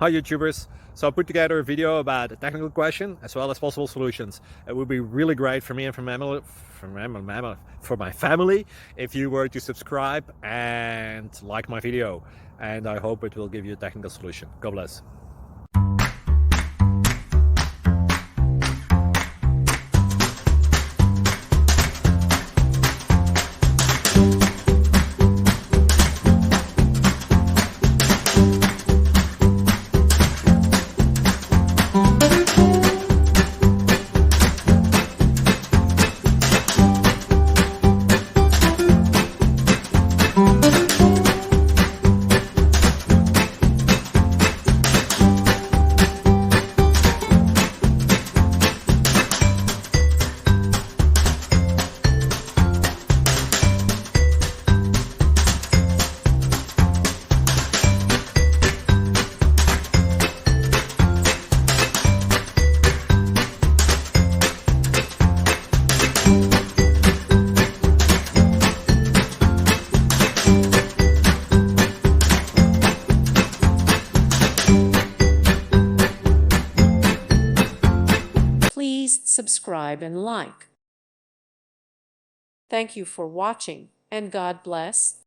Hi YouTubers! So I put together a video about a technical question as well as possible solutions. It would be really great for me and for my family if you were to subscribe and like my video, and I hope it will give you a technical solution. God bless. Please subscribe and like. Thank you for watching, and God bless.